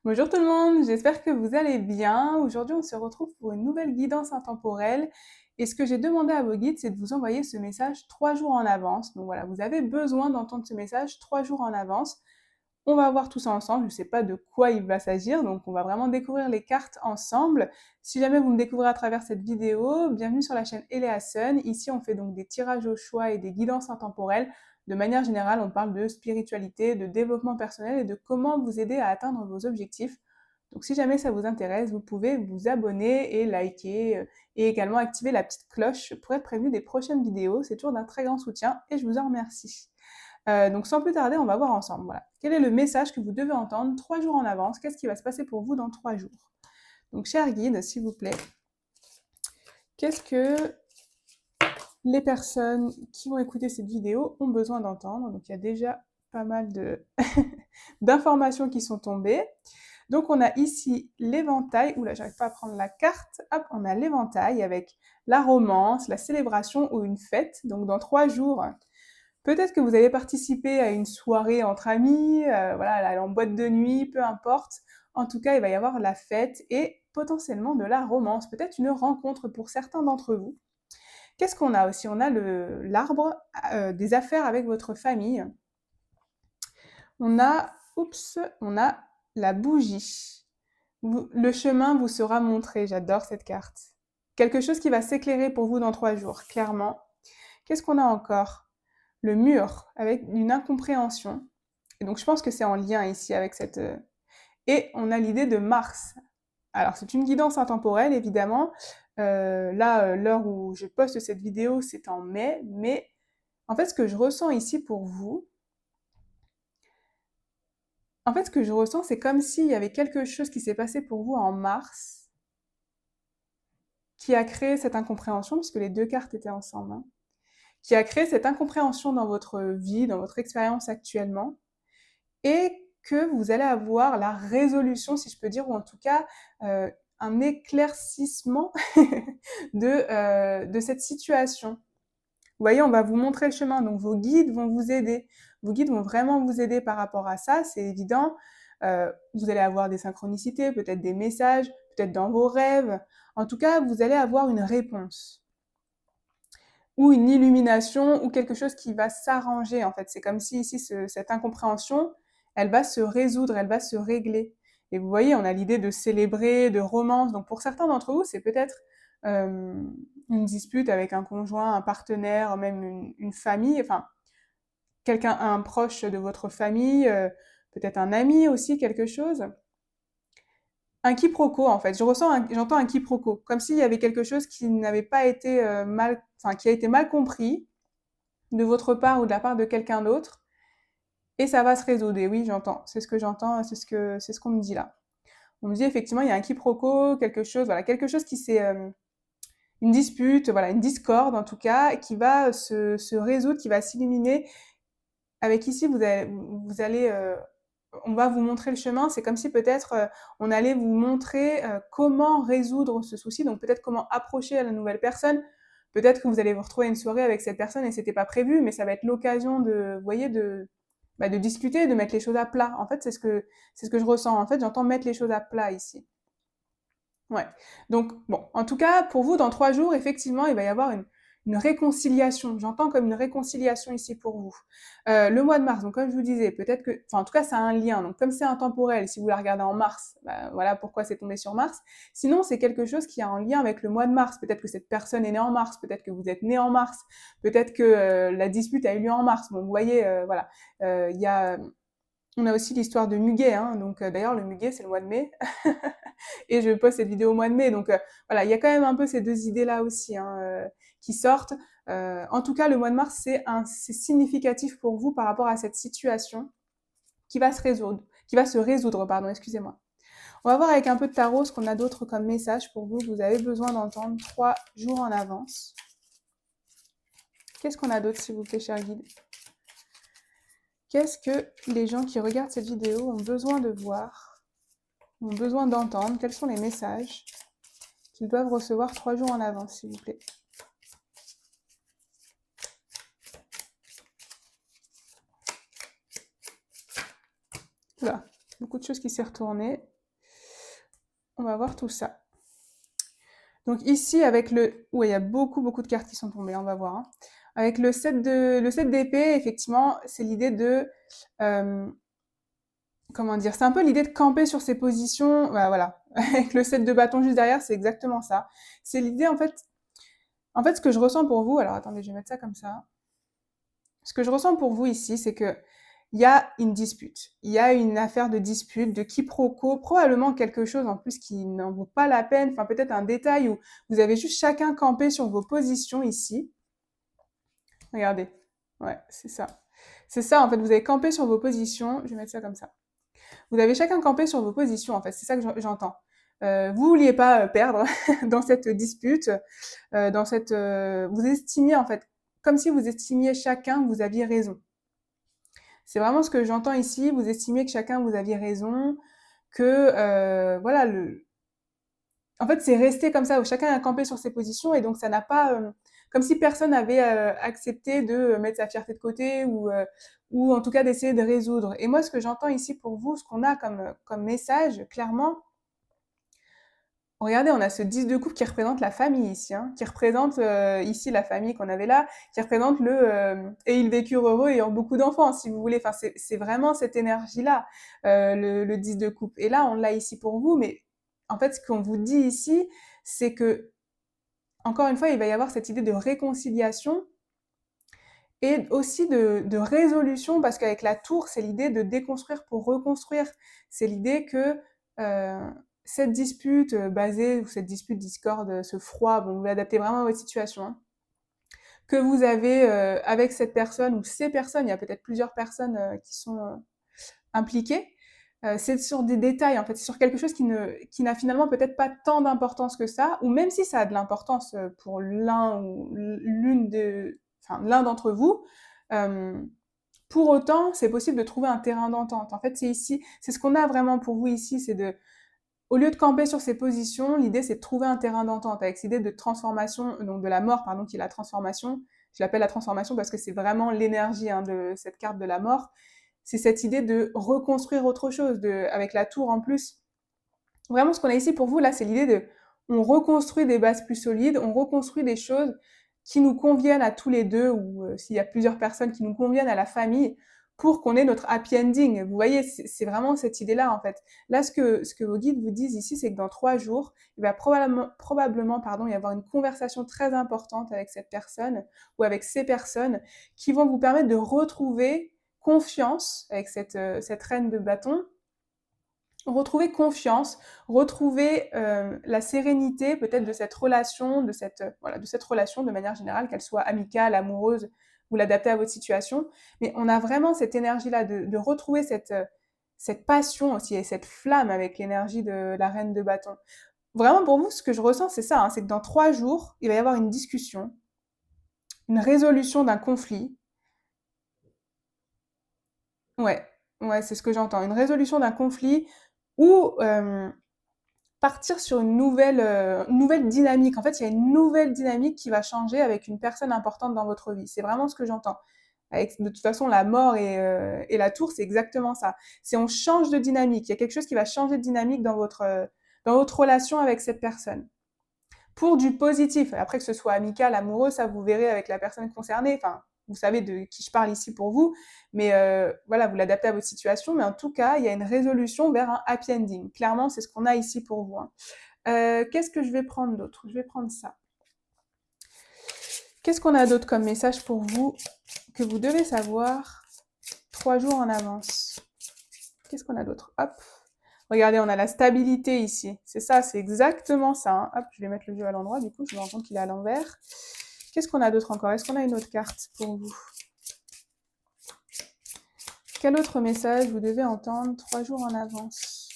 Bonjour tout le monde, j'espère que vous allez bien. Aujourd'hui, on se retrouve pour une nouvelle guidance intemporelle. Et ce que j'ai demandé à vos guides, c'est de vous envoyer ce message 3 jours en avance. Donc voilà, vous avez besoin d'entendre ce message 3 jours en avance. On va voir tout ça ensemble. Je ne sais pas de quoi il va s'agir, donc on va vraiment découvrir les cartes ensemble. Si jamais vous me découvrez à travers cette vidéo, bienvenue sur la chaîne Elea Sun. Ici, on fait donc des tirages au choix et des guidances intemporelles. De manière générale, on parle de spiritualité, de développement personnel et de comment vous aider à atteindre vos objectifs. Donc si jamais ça vous intéresse, vous pouvez vous abonner et liker et également activer la petite cloche pour être prévenu des prochaines vidéos. C'est toujours d'un très grand soutien et je vous en remercie. Donc sans plus tarder, on va voir ensemble. Voilà. Quel est le message que vous devez entendre 3 jours en avance? Qu'est-ce qui va se passer pour vous dans 3 jours? Donc cher guide, s'il vous plaît, qu'est-ce que les personnes qui vont écouter cette vidéo ont besoin d'entendre? Donc il y a déjà pas mal de d'informations qui sont tombées. Donc on a ici l'éventail, oula j'arrive pas à prendre la carte, hop on a l'éventail avec la romance, la célébration ou une fête, donc dans 3 jours, peut-être que vous allez participer à une soirée entre amis, voilà, aller en boîte de nuit, peu importe, en tout cas il va y avoir la fête et potentiellement de la romance, peut-être une rencontre pour certains d'entre vous. Qu'est-ce qu'on a aussi? On a l'arbre des affaires avec votre famille. On a, on a la bougie. Le chemin vous sera montré, j'adore cette carte. Quelque chose qui va s'éclairer pour vous dans 3 jours, clairement. Qu'est-ce qu'on a encore? Le mur, avec une incompréhension. Et donc je pense que c'est en lien ici avec cette... Et on a l'idée de Mars. Alors c'est une guidance intemporelle, évidemment. Là, l'heure où je poste cette vidéo, c'est en mai. Mais en fait, ce que je ressens ici pour vous, en fait, ce que je ressens, c'est comme s'il y avait quelque chose qui s'est passé pour vous en mars, qui a créé cette incompréhension, puisque les deux cartes étaient ensemble, hein, qui a créé cette incompréhension dans votre vie, dans votre expérience actuellement, et que vous allez avoir la résolution, si je peux dire, ou en tout cas un éclaircissement de cette situation. Vous voyez, on va vous montrer le chemin, donc vos guides vont vous aider. Vos guides vont vraiment vous aider par rapport à ça, c'est évident. Vous allez avoir des synchronicités, peut-être des messages, peut-être dans vos rêves. En tout cas, vous allez avoir une réponse ou une illumination ou quelque chose qui va s'arranger en fait. C'est comme si ici, cette incompréhension, elle va se résoudre, elle va se régler. Et vous voyez, on a l'idée de célébrer, de romance. Donc pour certains d'entre vous, c'est peut-être une dispute avec un conjoint, un partenaire, même une famille, enfin quelqu'un, un proche de votre famille, peut-être un ami aussi, quelque chose. Un quiproquo en fait. J'entends un quiproquo, comme s'il y avait quelque chose qui n'avait pas été qui a été mal compris de votre part ou de la part de quelqu'un d'autre, et ça va se résoudre. Et oui, j'entends. C'est ce que j'entends, c'est ce qu'on me dit là. On me dit effectivement il y a un quiproquo, quelque chose qui s'est une dispute, voilà, une discorde en tout cas, qui va se résoudre, qui va s'illuminer. Avec ici, vous allez on va vous montrer le chemin. C'est comme si peut-être on allait vous montrer comment résoudre ce souci, donc peut-être comment approcher la nouvelle personne. Peut-être que vous allez vous retrouver à une soirée avec cette personne et c'était pas prévu, mais ça va être l'occasion de, vous voyez, de discuter, de mettre les choses à plat. En fait, c'est ce que je ressens. En fait, j'entends mettre les choses à plat ici. Ouais. Donc, bon, en tout cas, pour vous, dans 3 jours, effectivement, il va y avoir une réconciliation. J'entends comme une réconciliation ici pour vous. Le mois de mars, donc comme je vous disais, peut-être que, enfin, en tout cas, ça a un lien. Donc, comme c'est intemporel, si vous la regardez en mars, bah, voilà pourquoi c'est tombé sur mars. Sinon, c'est quelque chose qui a un lien avec le mois de mars. Peut-être que cette personne est née en mars, peut-être que vous êtes né en mars, peut-être que la dispute a eu lieu en mars. Bon, vous voyez, voilà. Il y a on a aussi l'histoire de muguet, hein, donc d'ailleurs le muguet c'est le mois de mai, et je poste cette vidéo au mois de mai, donc voilà, il y a quand même un peu ces deux idées-là aussi hein, qui sortent. En tout cas, le mois de mars c'est significatif pour vous par rapport à cette situation qui va se résoudre, pardon, excusez-moi. On va voir avec un peu de tarot ce qu'on a d'autre comme message pour vous, que vous avez besoin d'entendre 3 jours en avance. Qu'est-ce qu'on a d'autre, s'il vous plaît, cher guide? Qu'est-ce que les gens qui regardent cette vidéo ont besoin de voir, ont besoin d'entendre? Quels sont les messages qu'ils doivent recevoir 3 jours en avance, s'il vous plaît? Là, beaucoup de choses qui s'est retournées. On va voir tout ça. Donc ici, avec le... Ouais, il y a beaucoup, beaucoup de cartes qui sont tombées, on va voir. Hein. Avec le 7 d'épée, effectivement, c'est l'idée de... comment dire? C'est un peu l'idée de camper sur ses positions. Bah, voilà. Avec le 7 de bâton juste derrière, c'est exactement ça. C'est l'idée, en fait, ce que je ressens pour vous... Alors, attendez, je vais mettre ça comme ça. Ce que je ressens pour vous ici, c'est que il y a une dispute. Il y a une affaire de dispute, de quiproquo, probablement quelque chose en plus qui n'en vaut pas la peine, enfin peut-être un détail où vous avez juste chacun campé sur vos positions ici. Regardez. Ouais, c'est ça. C'est ça, en fait, vous avez campé sur vos positions. Je vais mettre ça comme ça. Vous avez chacun campé sur vos positions, en fait, c'est ça que j'entends. Vous vouliez pas perdre dans cette dispute, vous estimiez, en fait, comme si vous estimiez chacun que vous aviez raison. C'est vraiment ce que j'entends ici. Vous estimiez que chacun vous aviez raison, que voilà, en fait, c'est resté comme ça, où chacun a campé sur ses positions et donc ça n'a pas, comme si personne avait accepté de mettre sa fierté de côté ou en tout cas d'essayer de résoudre. Et moi, ce que j'entends ici pour vous, ce qu'on a comme message, clairement, regardez, on a ce 10 de coupe qui représente la famille ici, hein, qui représente ici la famille qu'on avait là, qui représente et ils vécurent heureux ayant beaucoup d'enfants, si vous voulez. Enfin, c'est vraiment cette énergie-là, le 10 de coupe. Et là, on l'a ici pour vous, mais en fait, ce qu'on vous dit ici, c'est que, encore une fois, il va y avoir cette idée de réconciliation et aussi de résolution, parce qu'avec la tour, c'est l'idée de déconstruire pour reconstruire. C'est l'idée que cette dispute basée, ou cette dispute discorde, ce froid, bon, vous l'adaptez vraiment à votre situation, hein, que vous avez avec cette personne ou ces personnes, il y a peut-être plusieurs personnes qui sont impliquées, c'est sur des détails, en fait, c'est sur quelque chose qui n'a finalement peut-être pas tant d'importance que ça, ou même si ça a de l'importance pour l'un ou l'un d'entre vous, euh, pour autant, c'est possible de trouver un terrain d'entente. En fait, c'est ici, c'est ce qu'on a vraiment pour vous ici, c'est au lieu de camper sur ces positions, l'idée c'est de trouver un terrain d'entente avec cette idée de transformation, donc de la mort, pardon, qui est la transformation. Je l'appelle la transformation parce que c'est vraiment l'énergie de cette carte de la mort. C'est cette idée de reconstruire autre chose, avec la tour en plus. Vraiment, ce qu'on a ici pour vous, là, c'est l'idée on reconstruit des bases plus solides, on reconstruit des choses qui nous conviennent à tous les deux, ou s'il y a plusieurs personnes qui nous conviennent à la famille, pour qu'on ait notre happy ending. Vous voyez, c'est vraiment cette idée-là, en fait. Là, ce que vos guides vous disent ici, c'est que dans 3 jours, il va probablement y avoir une conversation très importante avec cette personne, ou avec ces personnes, qui vont vous permettre de retrouver confiance avec cette reine de bâton, retrouver confiance, retrouver la sérénité peut-être de cette relation, de cette relation de manière générale, qu'elle soit amicale, amoureuse, vous l'adaptez à votre situation. Mais on a vraiment cette énergie-là de retrouver cette passion aussi et cette flamme avec l'énergie de la reine de bâton. Vraiment pour vous, ce que je ressens, c'est ça, hein, c'est que dans 3 jours, il va y avoir une discussion, une résolution d'un conflit. Ouais, ouais, c'est ce que j'entends. Une résolution d'un conflit où partir sur une nouvelle dynamique. En fait, il y a une nouvelle dynamique qui va changer avec une personne importante dans votre vie. C'est vraiment ce que j'entends. De toute façon, la mort et la tour, c'est exactement ça. C'est on change de dynamique. Il y a quelque chose qui va changer de dynamique dans votre relation avec cette personne. Pour du positif. Après que ce soit amical, amoureux, ça vous verrez avec la personne concernée. Enfin, vous savez de qui je parle ici pour vous. Mais voilà, vous l'adaptez à votre situation. Mais en tout cas, il y a une résolution vers un happy ending. Clairement, c'est ce qu'on a ici pour vous. Hein. Qu'est-ce que je vais prendre d'autre? Je vais prendre ça. Qu'est-ce qu'on a d'autre comme message pour vous que vous devez savoir 3 jours en avance? Qu'est-ce qu'on a d'autre? Hop. Regardez, on a la stabilité ici. C'est ça, c'est exactement ça. Hein. Hop, je vais mettre le jeu à l'endroit, du coup, je me rends compte qu'il est à l'envers. Qu'est-ce qu'on a d'autre encore? Est-ce qu'on a une autre carte pour vous? Quel autre message vous devez entendre 3 jours en avance?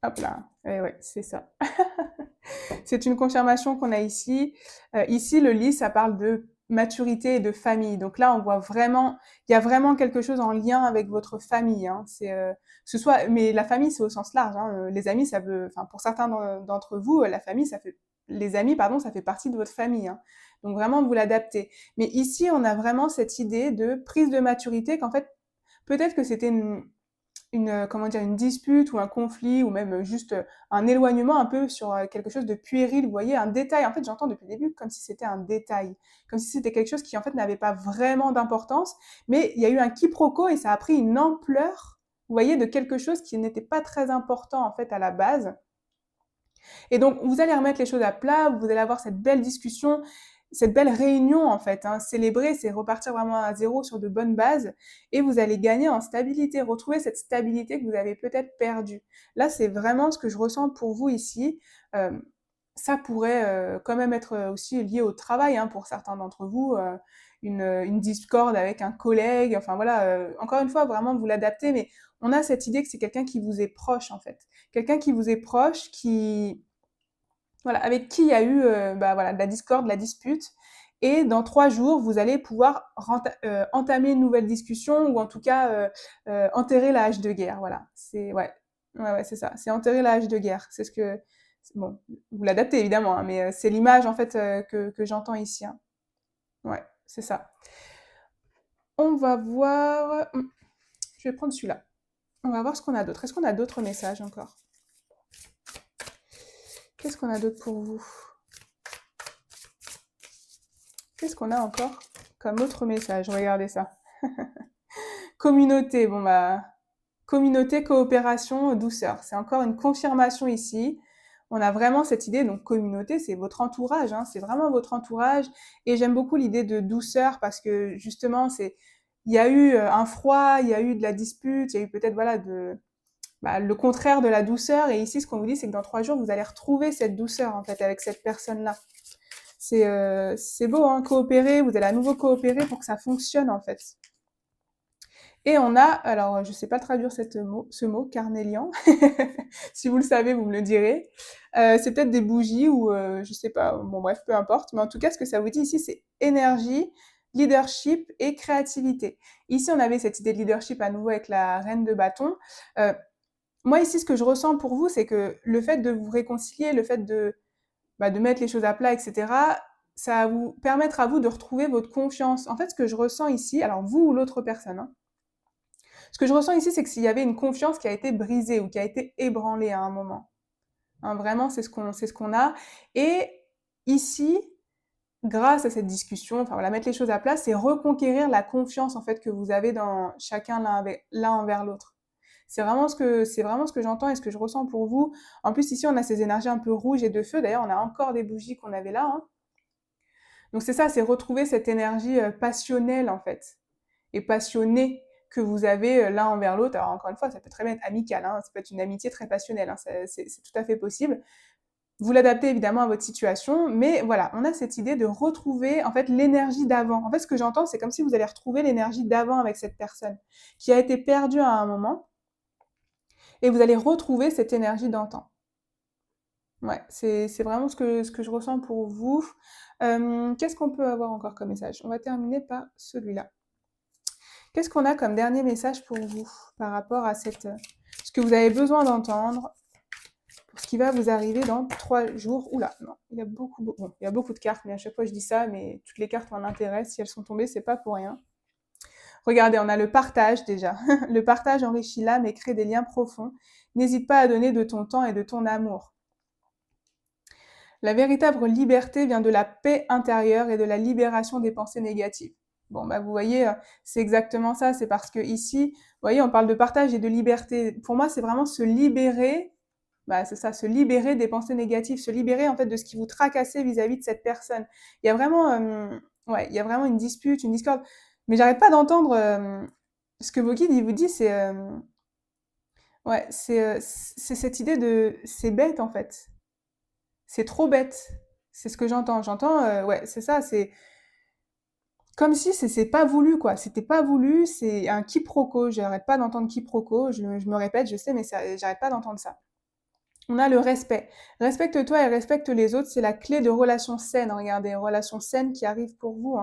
Hop là. Eh ouais, c'est ça. C'est une confirmation qu'on a ici. Ici, le lit, ça parle de maturité et de famille. Donc là, on voit vraiment, il y a vraiment quelque chose en lien avec votre famille. Hein. Mais la famille, c'est au sens large. Hein. Les amis, enfin, pour certains d'entre vous, les amis, pardon, ça fait partie de votre famille. Hein. Donc vraiment, vous l'adaptez. Mais ici, on a vraiment cette idée de prise de maturité qu'en fait, peut-être que c'était comment dire, une dispute ou un conflit ou même juste un éloignement un peu sur quelque chose de puéril, vous voyez, un détail. En fait, j'entends depuis le début comme si c'était un détail, comme si c'était quelque chose qui en fait n'avait pas vraiment d'importance, mais il y a eu un quiproquo et ça a pris une ampleur, vous voyez, de quelque chose qui n'était pas très important en fait à la base. Et donc, vous allez remettre les choses à plat, vous allez avoir cette belle discussion, cette belle réunion en fait. Célébrer, c'est repartir vraiment à zéro sur de bonnes bases et vous allez gagner en stabilité, retrouver cette stabilité que vous avez peut-être perdue. Là, c'est vraiment ce que je ressens pour vous ici. Euh, Ça pourrait quand même être aussi lié au travail pour certains d'entre vous. Une discorde avec un collègue, enfin voilà, encore une fois, vraiment vous l'adaptez, mais on a cette idée que c'est quelqu'un qui vous est proche en fait. Quelqu'un qui vous est proche, voilà, avec qui il y a eu voilà, de la discorde, de la dispute. Et dans 3 jours, vous allez pouvoir entamer une nouvelle discussion ou en tout cas enterrer la hache de guerre. Voilà, ouais, c'est ça. C'est enterrer la hache de guerre. C'est ce que bon, vous l'adaptez évidemment, mais c'est l'image en fait que j'entends ici. Ouais, c'est ça. On va voir. Je vais prendre celui-là. On va voir ce qu'on a d'autre. Est-ce qu'on a d'autres messages encore? Qu'est-ce qu'on a d'autre pour vous? Qu'est-ce qu'on a encore comme autre message? Regardez ça. Communauté, bon bah, communauté, coopération, douceur. C'est encore une confirmation ici. On a vraiment cette idée, donc communauté, c'est votre entourage, c'est vraiment votre entourage. Et j'aime beaucoup l'idée de douceur parce que justement, il y a eu un froid, il y a eu de la dispute, il y a eu peut-être voilà le contraire de la douceur. Et ici, ce qu'on vous dit, c'est que dans 3 jours, vous allez retrouver cette douceur en fait avec cette personne-là. C'est beau, coopérer, vous allez à nouveau coopérer pour que ça fonctionne en fait. Et on a, alors je sais pas traduire ce mot, carnélian. Si vous le savez, vous me le direz. C'est peut-être des bougies ou je sais pas, bon bref, peu importe. Mais en tout cas, ce que ça vous dit ici, c'est énergie, leadership et créativité. Ici, on avait cette idée de leadership à nouveau avec la reine de bâton. Moi ici, ce que je ressens pour vous, c'est que le fait de vous réconcilier, le fait de mettre les choses à plat, etc., ça va vous permettre à vous de retrouver votre confiance. En fait, ce que je ressens ici, alors vous ou l'autre personne, ce que je ressens ici, c'est que s'il y avait une confiance qui a été brisée ou qui a été ébranlée à un moment, vraiment, c'est ce qu'on a. Et ici, grâce à cette discussion, enfin voilà, mettre les choses à plat, c'est reconquérir la confiance en fait que vous avez dans chacun l'un envers l'autre. C'est vraiment ce que j'entends et ce que je ressens pour vous. En plus, ici, on a ces énergies un peu rouges et de feu. D'ailleurs, on a encore des bougies qu'on avait là. Donc c'est ça, c'est retrouver cette énergie passionnelle en fait, et passionnée que vous avez l'un envers l'autre. Alors encore une fois, ça peut très bien être amical, ça peut être une amitié très passionnelle, c'est tout à fait possible. Vous l'adaptez évidemment à votre situation, mais voilà, on a cette idée de retrouver en fait l'énergie d'avant. En fait, ce que j'entends, c'est comme si vous allez retrouver l'énergie d'avant avec cette personne qui a été perdue à un moment, et vous allez retrouver cette énergie d'antan. Ouais, c'est vraiment ce que je ressens pour vous. Qu'est-ce qu'on peut avoir encore comme message? On va terminer par celui-là. Qu'est-ce qu'on a comme dernier message pour vous par rapport à ce que vous avez besoin d'entendre pour ce qui va vous arriver dans 3 jours? Oula, non, il y a il y a beaucoup de cartes, mais à chaque fois je dis ça, mais toutes les cartes ont un intérêt. Si elles sont tombées, c'est pas pour rien. Regardez, on a le partage déjà. Le partage enrichit l'âme et crée des liens profonds. N'hésite pas à donner de ton temps et de ton amour. La véritable liberté vient de la paix intérieure et de la libération des pensées négatives. Bon, bah, vous voyez, c'est exactement ça. C'est parce que ici, vous voyez, on parle de partage et de liberté. Pour moi, c'est vraiment se libérer. Bah, c'est ça, se libérer des pensées négatives, se libérer en fait de ce qui vous tracassait vis-à-vis de cette personne. Il y a vraiment, ouais, il y a vraiment une dispute, une discorde. Mais j'arrête pas d'entendre ce que vos guides ils vous disent. Ouais, c'est cette idée de, c'est bête en fait. C'est trop bête. C'est ce que j'entends. J'entends, ouais, c'est ça. C'est comme si c'est pas voulu, quoi. C'était pas voulu, c'est un quiproquo. J'arrête pas d'entendre quiproquo. Je me répète, je sais, mais j'arrête pas d'entendre ça. On a le respect. Respecte-toi et respecte les autres. C'est la clé de relations saines. Regardez, relations saines qui arrivent pour vous.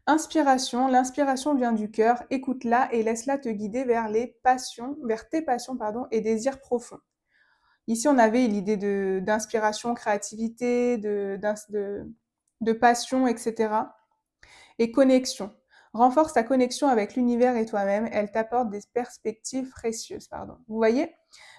Inspiration. L'inspiration vient du cœur. Écoute-la et laisse-la te guider vers vers tes passions, pardon, et désirs profonds. Ici, on avait l'idée d'inspiration, créativité, de passion, etc. Et connexion. renforce ta connexion avec l'univers et toi-même. Elle t'apporte des perspectives précieuses. Pardon. Vous voyez?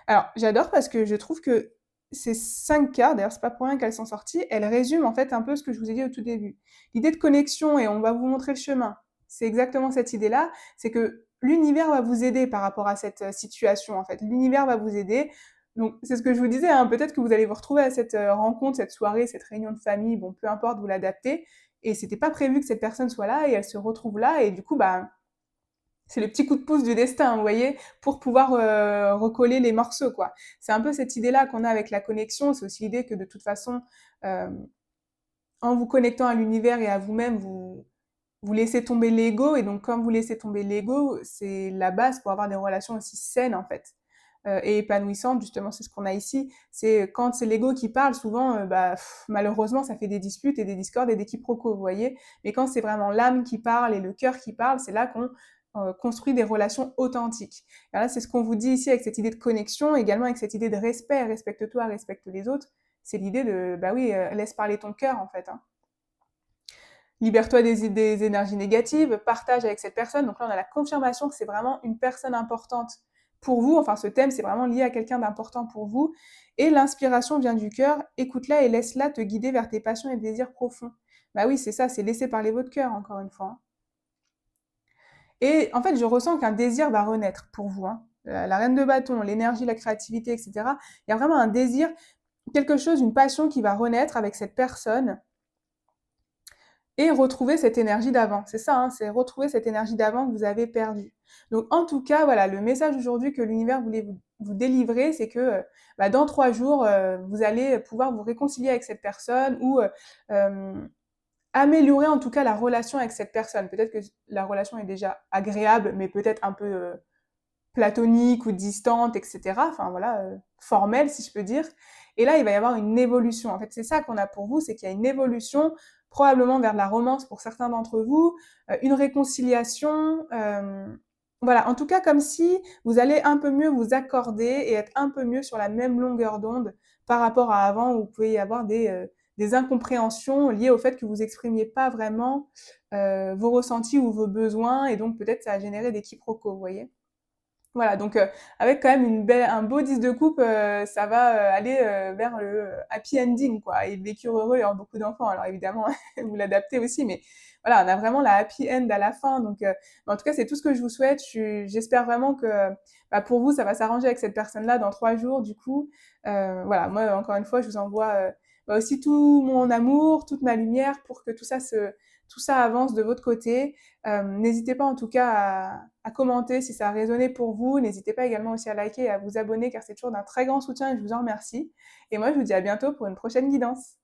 Alors, j'adore parce que je trouve que ces 5 cartes, d'ailleurs, c'est pas pour rien qu'elles sont sorties, elles résument en fait un peu ce que je vous ai dit au tout début. L'idée de connexion et on va vous montrer le chemin. C'est exactement cette idée-là, c'est que l'univers va vous aider par rapport à cette situation en fait. L'univers va vous aider. Donc c'est ce que je vous disais, hein, peut-être que vous allez vous retrouver à cette rencontre, cette soirée, cette réunion de famille, bon peu importe, vous l'adaptez. Et c'était pas prévu que cette personne soit là et elle se retrouve là et du coup bah c'est le petit coup de pouce du destin, vous voyez, pour pouvoir recoller les morceaux, quoi. C'est un peu cette idée-là qu'on a avec la connexion. C'est aussi l'idée que de toute façon, euh, en vous connectant à l'univers et à vous-même, vous laissez tomber l'ego. Et donc, quand vous laissez tomber l'ego, c'est la base pour avoir des relations aussi saines, en fait, et épanouissantes. Justement, c'est ce qu'on a ici. C'est quand c'est l'ego qui parle, souvent, malheureusement, ça fait des disputes et des discordes et des quiproquos, vous voyez. Mais quand c'est vraiment l'âme qui parle et le cœur qui parle, c'est là qu'on construit des relations authentiques. Et là, c'est ce qu'on vous dit ici avec cette idée de connexion, également avec cette idée de respect. Respecte-toi, respecte les autres. C'est l'idée de, bah oui, laisse parler ton cœur, en fait, hein. Libère-toi des énergies négatives, partage avec cette personne. Donc là, on a la confirmation que c'est vraiment une personne importante pour vous. Enfin, ce thème, c'est vraiment lié à quelqu'un d'important pour vous. Et l'inspiration vient du cœur. Écoute-la et laisse-la te guider vers tes passions et désirs profonds. Bah oui, c'est ça, c'est laisser parler votre cœur, encore une fois, hein. Et en fait, je ressens qu'un désir va renaître pour vous, hein. La reine de bâton, l'énergie, la créativité, etc. Il y a vraiment un désir, quelque chose, une passion qui va renaître avec cette personne et retrouver cette énergie d'avant. C'est ça, hein, c'est retrouver cette énergie d'avant que vous avez perdue. Donc en tout cas, voilà, le message aujourd'hui que l'univers voulait vous délivrer, c'est que dans 3 jours, vous allez pouvoir vous réconcilier avec cette personne ou améliorer en tout cas la relation avec cette personne. Peut-être que la relation est déjà agréable, mais peut-être un peu platonique ou distante, etc. Enfin voilà, formelle si je peux dire. Et là, il va y avoir une évolution. En fait, c'est ça qu'on a pour vous, c'est qu'il y a une évolution, probablement vers de la romance pour certains d'entre vous, une réconciliation. Voilà, en tout cas, comme si vous allez un peu mieux vous accorder et être un peu mieux sur la même longueur d'onde par rapport à avant, où vous pouvez y avoir des incompréhensions liées au fait que vous exprimiez pas vraiment vos ressentis ou vos besoins, et donc peut-être ça a généré des quiproquos, vous voyez. Voilà, donc avec quand même un beau 10 de coupe, ça va aller vers le happy ending, quoi. Et vécure heureux et avoir beaucoup d'enfants. Alors évidemment, vous l'adaptez aussi, mais voilà, on a vraiment la happy end à la fin. Donc, en tout cas, c'est tout ce que je vous souhaite. J'espère vraiment que pour vous, ça va s'arranger avec cette personne-là dans 3 jours. Du coup, voilà, moi, encore une fois, je vous envoie aussi tout mon amour, toute ma lumière pour que tout ça avance de votre côté. N'hésitez pas en tout cas à commenter si ça a résonné pour vous. N'hésitez pas également aussi à liker et à vous abonner car c'est toujours d'un très grand soutien et je vous en remercie. Et moi, je vous dis à bientôt pour une prochaine guidance.